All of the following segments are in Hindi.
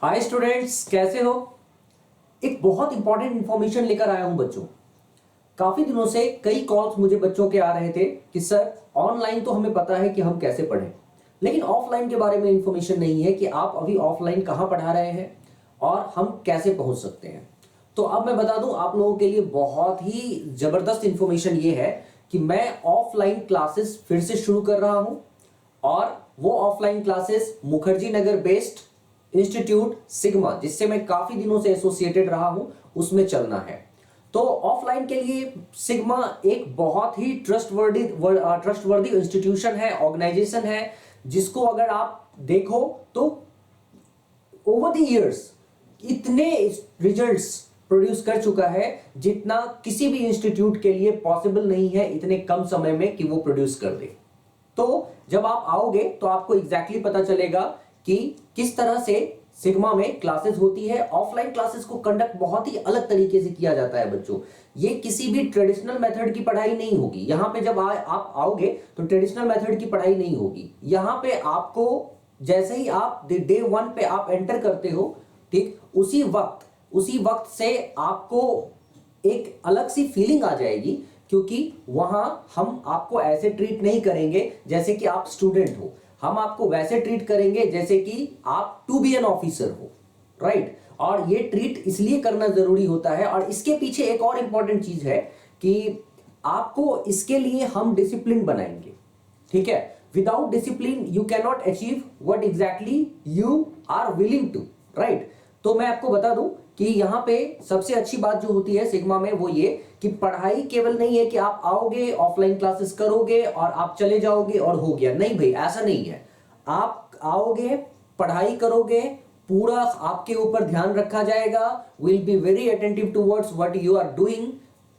हाय स्टूडेंट्स, कैसे हो। एक बहुत इंपॉर्टेंट इंफॉर्मेशन लेकर आया हूं बच्चों। काफी दिनों से कई कॉल्स मुझे बच्चों के आ रहे थे कि सर ऑनलाइन तो हमें पता है कि हम कैसे पढ़ें, लेकिन ऑफलाइन के बारे में इंफॉर्मेशन नहीं है कि आप अभी ऑफलाइन कहां पढ़ा रहे हैं और हम कैसे पहुंच सकते हैं। तो अब मैं बता दूं आप लोगों के लिए बहुत ही जबरदस्त इंफॉर्मेशन ये है कि मैं ऑफलाइन क्लासेस फिर से शुरू कर रहा हूं और वो offline classes Mukherjee Nagar based institute sigma, जिससे मैं काफी दिनों से एसोसिएटेड रहा हूं, उसमें चलना है। तो ऑफलाइन के लिए सिग्मा एक बहुत ही ट्रस्टवर्दी इंस्टीट्यूशन है, ऑर्गेनाइजेशन है, जिसको अगर आप देखो तो ओवर द इयर्स इतने रिजल्ट्स प्रोड्यूस कर चुका है जितना किसी भी इंस्टीट्यूट के लिए पॉसिबल नहीं है इतने कम समय में कि वो प्रोड्यूस कर दे। तो जब आप आओगे तो आपको एग्जैक्टली पता चलेगा कि किस तरह से सिग्मा में क्लासेस होती है। ऑफलाइन क्लासेस को कंडक्ट बहुत ही अलग तरीके से किया जाता है बच्चों। ये किसी भी ट्रेडिशनल मेथड की पढ़ाई नहीं होगी। यहाँ पे जब आप आओगे तो ट्रेडिशनल मेथड की पढ़ाई नहीं होगी। यहाँ पे आपको जैसे ही आप डे 1 पे आप एंटर करते हो, ठीक, उसी वक्त से आपको एक अलग सी फीलिंग आ जाएगी, क्योंकि वहां हम आपको ऐसे ट्रीट नहीं करेंगे जैसे कि आप स्टूडेंट हो। हम आपको वैसे ट्रीट करेंगे जैसे कि आप टू बी एन ऑफिसर हो, राइट। और ये ट्रीट इसलिए करना जरूरी होता है। और इसके पीछे एक और इंपॉर्टेंट चीज है कि आपको इसके लिए हम डिसिप्लिन बनाएंगे, ठीक है। Without discipline you can not achieve what exactly you are willing to, right. तो मैं आपको बता दूं कि यहाँ पे सबसे अच्छी बात जो होती है सिग्मा में वो ये कि पढ़ाई केवल नहीं है कि आप आओगे, ऑफलाइन क्लासेस करोगे और आप चले जाओगे और हो गया। नहीं भाई, ऐसा नहीं है। आप आओगे, पढ़ाई करोगे, पूरा आपके ऊपर ध्यान रखा जाएगा। Will be very attentive towards what you are doing.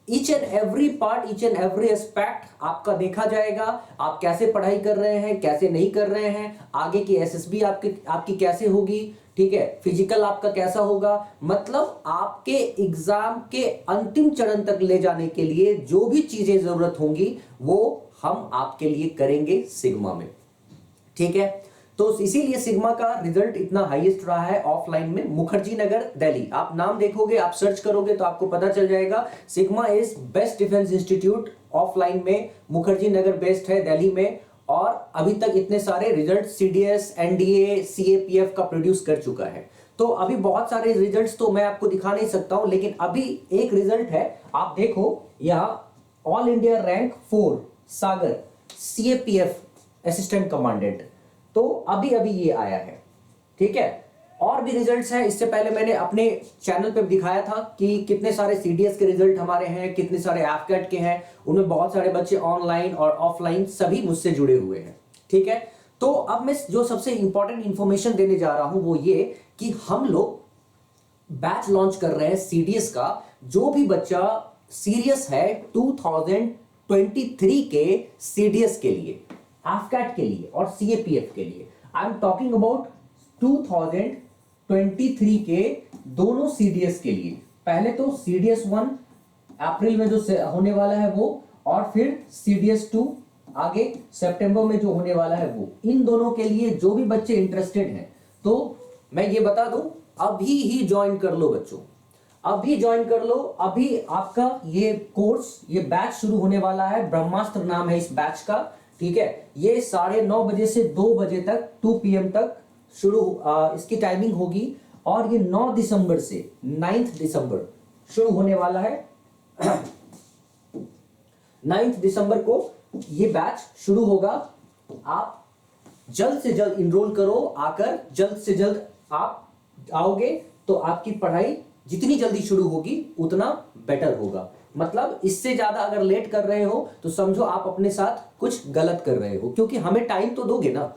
Each and every part, each and every aspect आपका देखा जाएगा। आप कैसे पढ़ाई कर रहे हैं, कैसे नहीं कर रहे हैं, आगे की एसएसबी आपकी कैसे होगी, ठीक है, फिजिकल आपका कैसा होगा। मतलब आपके एग्जाम के अंतिम चरण तक ले जाने के लिए जो भी चीजें जरूरत होंगी वो हम आपके लिए करेंगे सिग्मा में, ठीक है। तो इसीलिए सिग्मा का रिजल्ट इतना हाईएस्ट रहा है ऑफलाइन में। मुखर्जी नगर दिल्ली, आप नाम देखोगे, आप सर्च करोगे तो आपको पता चल जाएगा। Sigma is best defence institute offline में, मुखर्जी नगर बेस्ट है दिल्ली में। और अभी तक इतने सारे रिजल्ट सीडीएस, एनडीए, सीएपीएफ का प्रोड्यूस कर चुका है। तो अभी बहुत सारे रिजल्ट्स तो मैं आपको दिखा नहीं सकता हूं, लेकिन अभी एक रिजल्ट है, आप देखो यहां ऑल इंडिया रैंक 4 सागर सीएपीएफ असिस्टेंट कमांडेंट। तो अभी अभी ये आया है, ठीक है। और भी रिजल्ट्स हैं। इससे पहले मैंने अपने चैनल पे दिखाया था कि कितने सारे सीडीएस के रिजल्ट हमारे हैं, कितने सारे एफकेट के हैं। उनमें बहुत सारे बच्चे ऑनलाइन और ऑफलाइन सभी मुझसे जुड़े हुए हैं, ठीक है। तो अब मैं जो सबसे इंपॉर्टेंट इंफॉर्मेशन देने जा रहा हूं वो ये कि हम लोग बैच लॉन्च कर रहे हैं सीडीएस का। जो भी बच्चा सीरियस है 2023 के सीडीएस के लिए, एफकेट के लिए और सीएपीएफ के लिए, आई एम टॉकिंग अबाउट 2023 के दोनों सीडीएस के लिए। पहले तो सीडीएस 1 अप्रैल में जो होने वाला है वो, और फिर सीडीएस 2 आगे सितंबर में जो होने वाला है वो। इन दोनों के लिए जो भी बच्चे इंटरेस्टेड हैं तो मैं ये बता दूं, अभी ही ज्वाइन कर लो बच्चों, अभी ज्वाइन कर लो। अभी आपका ये कोर्स, ये बैच शुरू होने वाला है। ब्रह्मास्त्र नाम है इस बैच का, ठीक है। ये 9:30 बजे से 2 बजे तक, 2 PM तक शुरू इसकी टाइमिंग होगी। और ये 9 दिसंबर से 9 दिसंबर शुरू होने वाला है। 9 दिसंबर को ये बैच शुरू होगा। आप जल्द से जल्द इनरोल करो, आकर जल्द से जल्द आप आओगे तो आपकी पढ़ाई जितनी जल्दी शुरू होगी उतना बेटर होगा। मतलब इससे ज्यादा अगर लेट कर रहे हो तो समझो आप अपने साथ कुछ गलत कर रहे हो, क्योंकि हमें टाइम तो दोगे ना,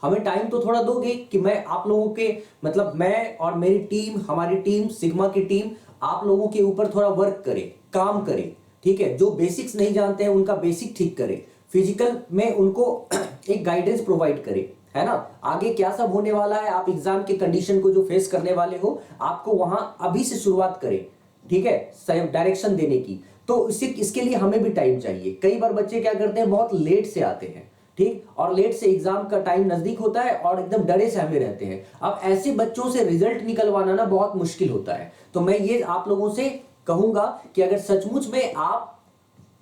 हमें टाइम तो थोड़ा दोगे कि मैं आप लोगों के, मतलब मैं और मेरी टीम, हमारी टीम, सिग्मा की टीम आप लोगों के ऊपर थोड़ा वर्क करे, काम करे, ठीक है। जो बेसिक्स नहीं जानते हैं उनका बेसिक ठीक करे, फिजिकल में उनको एक गाइडेंस प्रोवाइड करे, है ना। आगे क्या सब होने वाला है, आप एग्जाम के कंडीशन को जो फेस करने वाले हो, आपको वहां अभी से शुरुआत करे, ठीक है, डायरेक्शन देने की। तो इसके लिए हमें भी टाइम चाहिए। कई बार बच्चे क्या करते हैं, बहुत लेट से आते हैं, ठीक, और लेट से एग्जाम का टाइम नजदीक होता है और एकदम डरे सहमे रहते हैं। अब ऐसे बच्चों से रिजल्ट निकलवाना ना बहुत मुश्किल होता है। तो मैं ये आप लोगों से कहूंगा कि अगर सचमुच में आप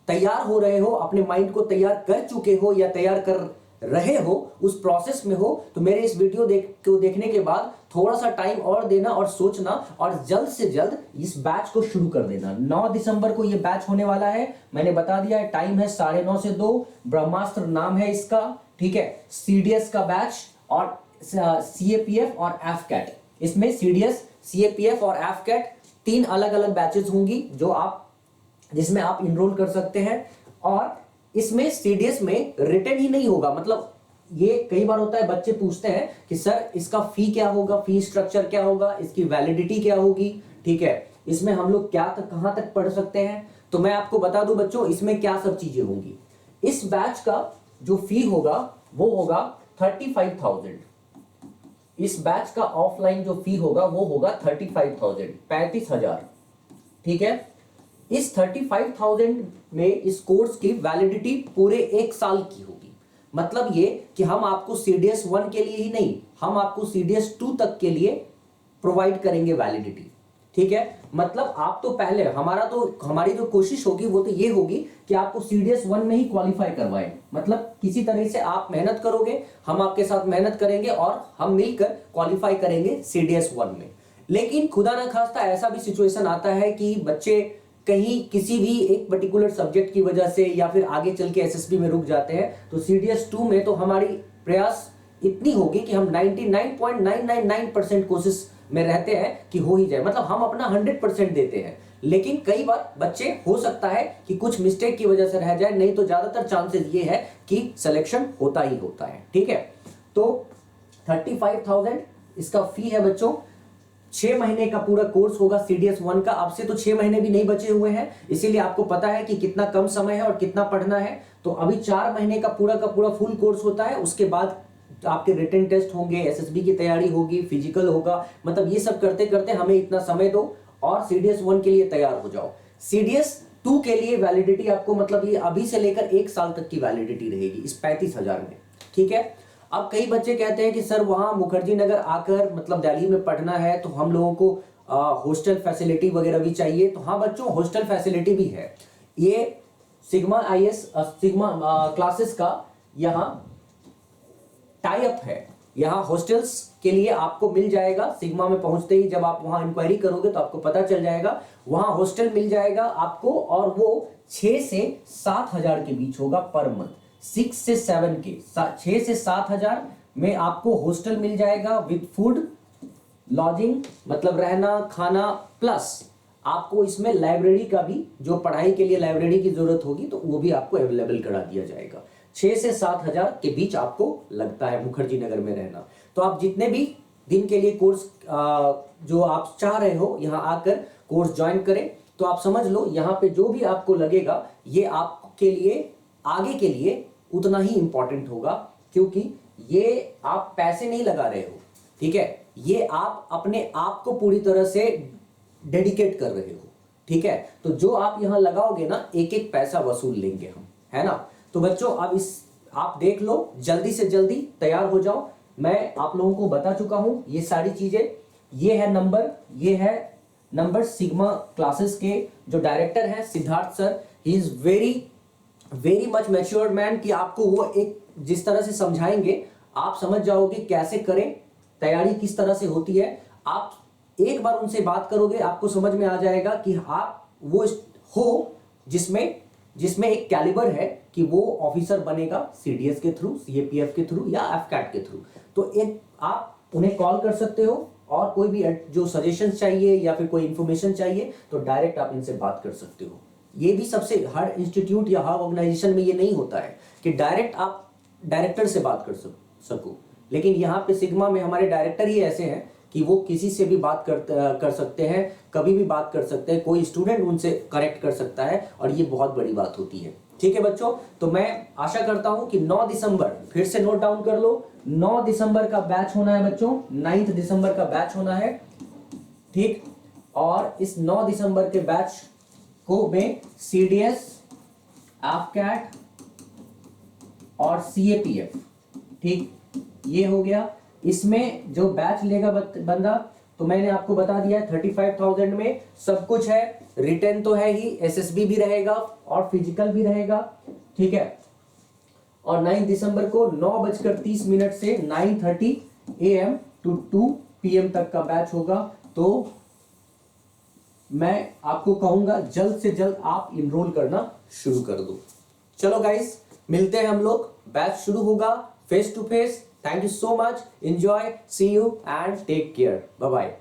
तैयार हो रहे हो, अपने माइंड को तैयार कर चुके हो या तैयार कर रहे हो, उस प्रोसेस में हो, तो मेरे इस वीडियो को देखने के बाद थोड़ा सा टाइम और देना और सोचना और जल्द से जल्द इस बैच को शुरू कर देना। 9 दिसंबर को ये बैच होने वाला है, मैंने बता दिया है, टाइम है 9:30 से 2, ब्रह्मास्त्र नाम है इसका, ठीक है। सीडीएस का बैच और सीएपीएफ और एफकैट, इसमें सीडीएस, सीएपीएफ और एफकैट 3 अलग अलग बैचेस होंगी जिसमें आप इनरोल कर सकते हैं। और इसमें सीडीएस में रिटर्न ही नहीं होगा, मतलब ये कई बार होता है बच्चे पूछते हैं कि सर इसका फी क्या होगा, फी स्ट्रक्चर क्या होगा, इसकी वैलिडिटी क्या होगी, ठीक है, इसमें हम लोग क्या तक कहां तक पढ़ सकते हैं। तो मैं आपको बता दूं बच्चों, इसमें क्या सब चीजें होंगी। इस बैच का जो फी होगा वो होगा 35,000। इस बैच का ऑफलाइन जो फी होगा वो होगा 35,000, 35,000, ठीक है। इस 35,000 में इस कोर्स की वैलिडिटी पूरे 1 साल की होगी। मतलब ये कि हम आपको सीडीएस 1 के लिए ही नहीं, हम आपको सीडीएस 2 तक के लिए प्रोवाइड करेंगे वैलिडिटी, ठीक है। मतलब आप तो पहले हमारी जो कोशिश होगी वो तो ये होगी कि आपको सीडीएस 1 में ही क्वालिफाई करवाएं। मतलब किसी तरह से आप मेहनत करोगे, हम आपके साथ मेहनत करेंगे और हम मिलकर क्वालिफाई करेंगे सीडीएस 1 में। लेकिन खुदा ना खास्ता ऐसा भी सिचुएशन आता है कि बच्चे कहीं किसी भी एक पर्टिकुलर सब्जेक्ट की वजह से या फिर आगे चल के एसएसबी में रुक जाते हैं, तो सीडीएस 2 में तो हमारी प्रयास इतनी होगी कि हम 99.999% कोशिश में रहते हैं कि हो ही जाए, मतलब हम अपना 100% देते हैं। लेकिन कई बार बच्चे हो सकता है कि कुछ मिस्टेक की वजह से रह जाए, नहीं तो ज्यादातर चांसेस ये है कि सिलेक्शन होता ही होता है, ठीक है। तो 35,000 इसका फी है बच्चों। 6 महीने का पूरा कोर्स होगा सीडीएस 1 का। अब से तो 6 महीने भी नहीं बचे हुए हैं, इसीलिए आपको पता है कि कितना कम समय है और कितना पढ़ना है। तो अभी 4 महीने का पूरा फुल कोर्स होता है। उसके बाद आपके रिटन टेस्ट होंगे, एसएसबी की तैयारी होगी, फिजिकल होगा, मतलब ये सब करते करते हमें इतना समय दो और सीडीएस 1 के लिए तैयार हो जाओ। सीडीएस 2 के लिए वैलिडिटी आपको, मतलब ये अभी से लेकर 1 साल तक की वैलिडिटी रहेगी इस 35,000 में, ठीक है। अब कई बच्चे कहते हैं कि सर वहां मुखर्जी नगर आकर, मतलब दिल्ली में पढ़ना है, तो हम लोगों को हॉस्टल फैसिलिटी वगैरह भी चाहिए। तो हाँ बच्चों, हॉस्टल फैसिलिटी भी है। ये सिग्मा आईएस सिग्मा क्लासेस का यहाँ टाई अप है। यहाँ हॉस्टल्स के लिए आपको मिल जाएगा। सिग्मा में पहुंचते ही जब आप वहां इंक्वायरी करोगे तो आपको पता चल जाएगा, वहां हॉस्टल मिल जाएगा आपको, और वो 6 से 7,000 के बीच होगा पर मंथ। 6 से 7 के 6 से 7,000 में आपको हॉस्टल मिल जाएगा विद फूड, लॉजिंग, मतलब रहना खाना, प्लस आपको इसमें लाइब्रेरी का भी, जो पढ़ाई के लिए लाइब्रेरी की जरूरत होगी तो वो भी आपको अवेलेबल करा दिया जाएगा। 6 से 7,000 के बीच आपको लगता है मुखर्जी नगर में रहना। तो आप जितने भी दिन के लिए कोर्स जो आप चाह रहे हो यहाँ आकर कोर्स ज्वाइन करें, तो आप समझ लो यहाँ पे जो भी आपको लगेगा ये आपके लिए आगे के लिए उतना ही इंपॉर्टेंट होगा, क्योंकि ये आप पैसे नहीं लगा रहे हो, ठीक है, ये आप अपने आप को पूरी तरह से डेडिकेट कर रहे हो, ठीक है। तो जो आप यहां लगाओगे ना, एक एक पैसा वसूल लेंगे हम, है ना। तो बच्चों अब आप देख लो, जल्दी से जल्दी तैयार हो जाओ। मैं आप लोगों को बता चुका हूं ये सारी चीजें। ये है नंबर सिग्मा क्लासेस के जो डायरेक्टर हैं Siddharth sir. He is very much matured man, कि आपको वो एक जिस तरह से समझाएंगे आप समझ जाओगे कैसे करें, तैयारी किस तरह से होती है। आप एक बार उनसे बात करोगे आपको समझ में आ जाएगा कि आप वो हो जिसमें एक कैलिबर है कि वो ऑफिसर बनेगा सीडीएस के थ्रू, सीएपीएफ के थ्रू या एफकैट के थ्रू। तो एक आप उन्हें कॉल कर सकते हो, और कोई भी जो सजेशंस चाहिए या फिर कोई इंफॉर्मेशन चाहिए तो डायरेक्ट आप इनसे बात कर सकते हो। ये भी सबसे, हर इंस्टीट्यूट या हर ऑर्गेनाइजेशन में ये नहीं होता है कि डायरेक्ट आप डायरेक्टर से बात कर सको, लेकिन यहाँ पे सिग्मा में हमारे डायरेक्टर ही ऐसे हैं कि वो किसी से भी बात कर सकते हैं, कभी भी बात कर सकते हैं, कोई स्टूडेंट उनसे करेक्ट कर सकता है, और ये बहुत बड़ी बात होती है, ठीक है बच्चों। तो मैं आशा करता हूं कि 9 दिसंबर, फिर से नोट डाउन कर लो, 9 दिसंबर का बैच होना है बच्चों, 9 दिसंबर का बैच होना है, ठीक। और इस 9 दिसंबर के बैच को में सीडीएस, एफकैट और CAPF। ठीक, ये हो गया। इसमें जो बैच लेगा बंदा, तो मैंने आपको बता दिया 35,000 में सब कुछ है। रिटर्न तो है ही, SSB भी रहेगा और फिजिकल भी रहेगा। ठीक है, और 9 दिसंबर को 9:30 से 9:30 AM to 2 PM तक का बैच होगा। तो मैं आपको कहूंगा जल्द से जल्द आप इनरोल करना शुरू कर दो। चलो गाइस, मिलते हैं हम लोग, बैच शुरू होगा face to face. Thank you so much, enjoy, see you and take care, bye bye.